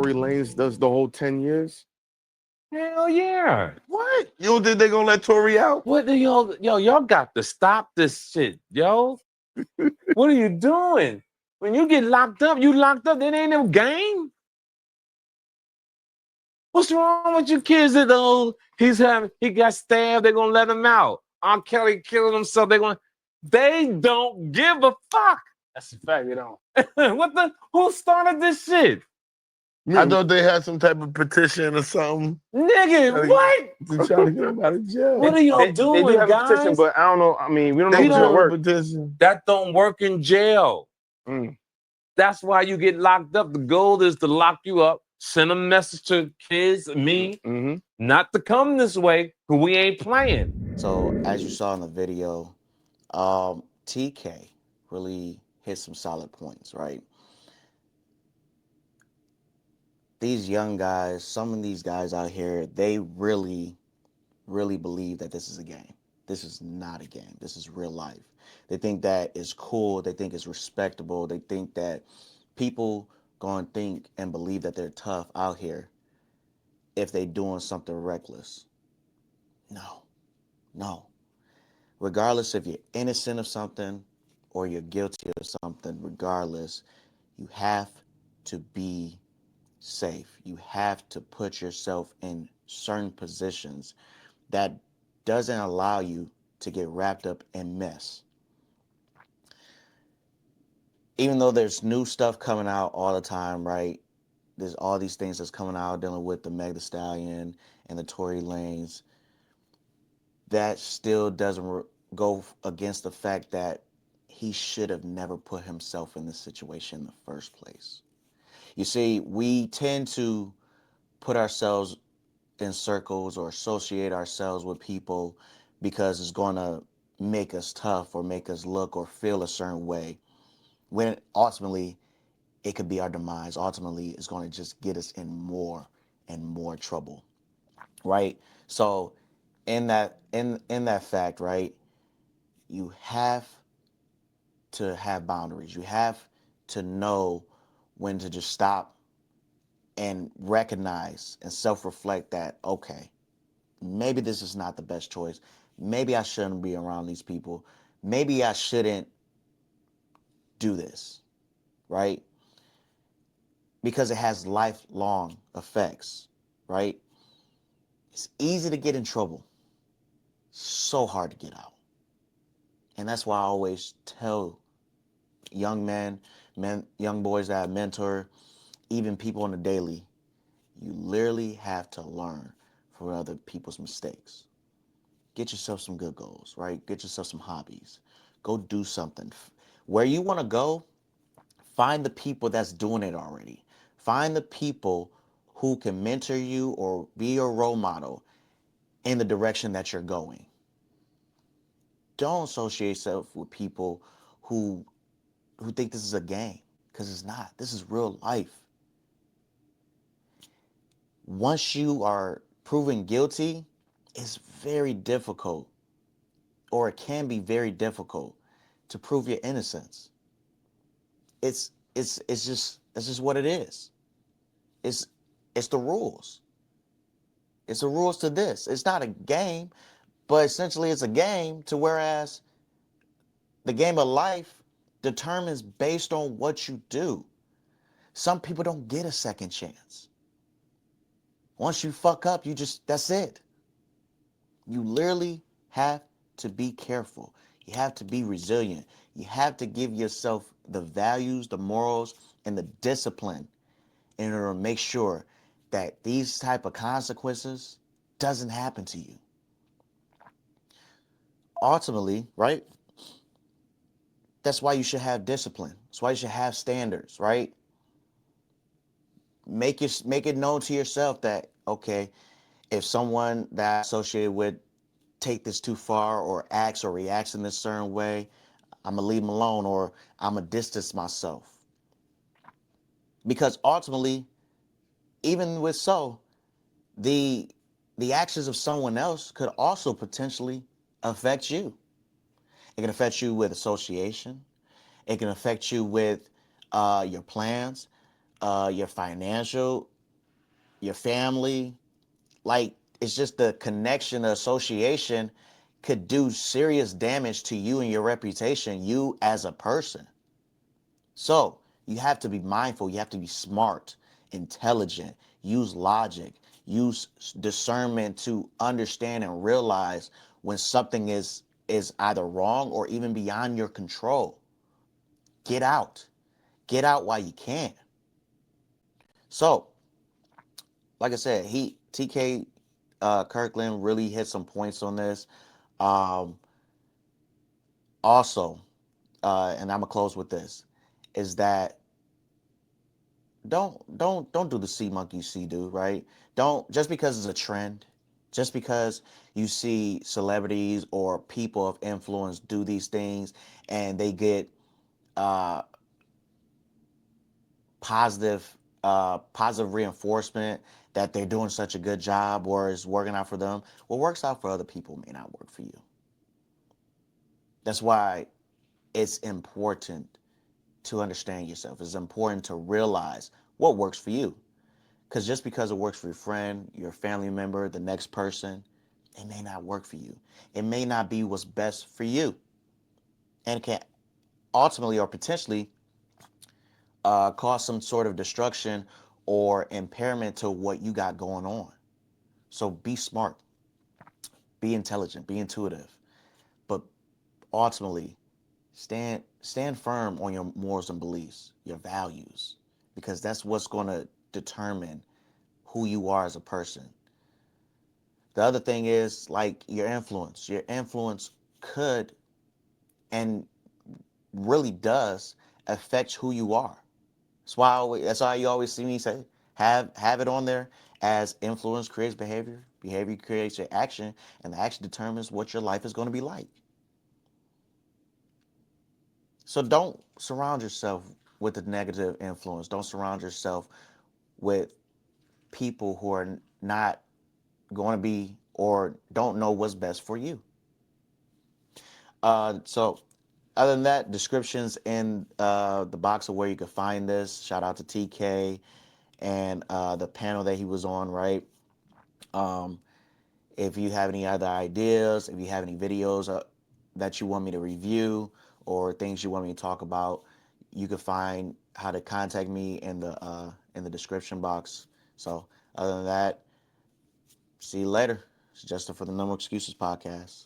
Tory Lanez does the whole 10 years? Hell yeah. What? You don't think they're gonna let Tory out? What do y'all got to stop this shit, yo. What are you doing? When you get locked up, you locked up. There ain't no game. What's wrong with you kids that he got stabbed, they're gonna let him out. R. Kelly killing himself, they don't give a fuck. That's a fact, you don't. Who started this shit? I thought they had some type of petition or something Nigga, what? to try to get him out of jail. What are y'all They doing, do have a petition, guys? but I don't know. I mean, we don't know They if it's do gonna have a work. petition. That don't work in jail. Mm. That's why you get locked up. The goal is to lock you up, send a message to kids, me, Mm-hmm. not to come this way, because we ain't playing. So as you saw in the video, TK really hit some solid points, right? These young guys, some of these guys out here, they really, really believe that this is a game. This is not a game. This is real life. They think that it's cool. They think it's respectable. They think that people going to think and believe that they're tough out here if they doing something reckless. No, no. Regardless if you're innocent of something or you're guilty of something, regardless, you have to be safe. You have to put yourself in certain positions that doesn't allow you to get wrapped up in mess. Even though there's new stuff coming out all the time, right? There's all these things that's coming out dealing with the Meg Thee Stallion and the Tory Lanez. That still doesn't go against the fact that he should have never put himself in this situation in the first place. You see, we tend to put ourselves in circles or associate ourselves with people because it's going to make us tough or make us look or feel a certain way, when ultimately it could be our demise. Ultimately, it's going to just get us in more and more trouble, right? So in that fact, right, you have to have boundaries. You have to know when to just stop and recognize and self-reflect that, okay, maybe this is not the best choice. Maybe I shouldn't be around these people. Maybe I shouldn't do this, right? Because it has lifelong effects, right? It's easy to get in trouble. So hard to get out. And that's why I always tell young young boys that I mentor, even people on the daily, you literally have to learn from other people's mistakes. Get yourself some good goals, right? Get yourself some hobbies. Go do something. Where you want to go, find the people that's doing it already. Find the people who can mentor you or be your role model in the direction that you're going. Don't associate yourself with people who think this is a game, because it's not. This is real life. Once you are proven guilty, it's very difficult, or it can be very difficult, to prove your innocence. It's just what it is. It's it's the rules. It's the rules to this. It's not a game, but essentially it's a game, to whereas the game of life determines based on what you do. Some people don't get a second chance. Once you fuck up, that's it. You literally have to be careful. You have to be resilient. You have to give yourself the values, the morals, and the discipline in order to make sure that these type of consequences doesn't happen to you. Ultimately, right? That's why you should have discipline. That's why you should have standards, right? Make it known to yourself that, okay, if someone that I associated with take this too far or acts or reacts in this certain way, I'm gonna leave them alone, or I'm gonna distance myself. Because ultimately, even with the actions of someone else could also potentially affect you. It can affect you with association. It can affect you with your plans, your financial your family. Like, it's just the connection, the association could do serious damage to you and your reputation, you as a person. So you have to be mindful, you have to be smart, intelligent, use logic, use discernment to understand and realize when something is either wrong or even beyond your control. Get out. Get out while you can. So, like I said, TK Kirkland really hit some points on this. Um, Also, and I'm gonna close with this, is that don't do the see monkey see dude, right? Don't, just because it's a trend, just because you see celebrities or people of influence do these things and they get uh, positive positive reinforcement that they're doing such a good job or is working out for them. What works out for other people may not work for you. That's why it's important to understand yourself. It's important to realize what works for you. Because just because it works for your friend, your family member, the next person, it may not work for you. It may not be what's best for you. And it can ultimately or potentially cause some sort of destruction or impairment to what you got going on. So be smart, be intelligent, be intuitive, but ultimately stand firm on your morals and beliefs, your values, because that's what's going to determine who you are as a person. The other thing is like your influence. Your influence could and really does affect who you are. That's why you always see me say have it on there as influence creates behavior, behavior creates your action, and the action determines what your life is going to be like. So don't surround yourself with a negative influence. Don't surround yourself with people who are not going to be or don't know what's best for you. So other than that, descriptions in the box of where you can find this. Shout out to TK and the panel that he was on, right? Um, if you have any other ideas, if you have any videos that you want me to review or things you want me to talk about, you can find how to contact me in the description box. So other than that, see you later. It's Justin for the No More Excuses podcast.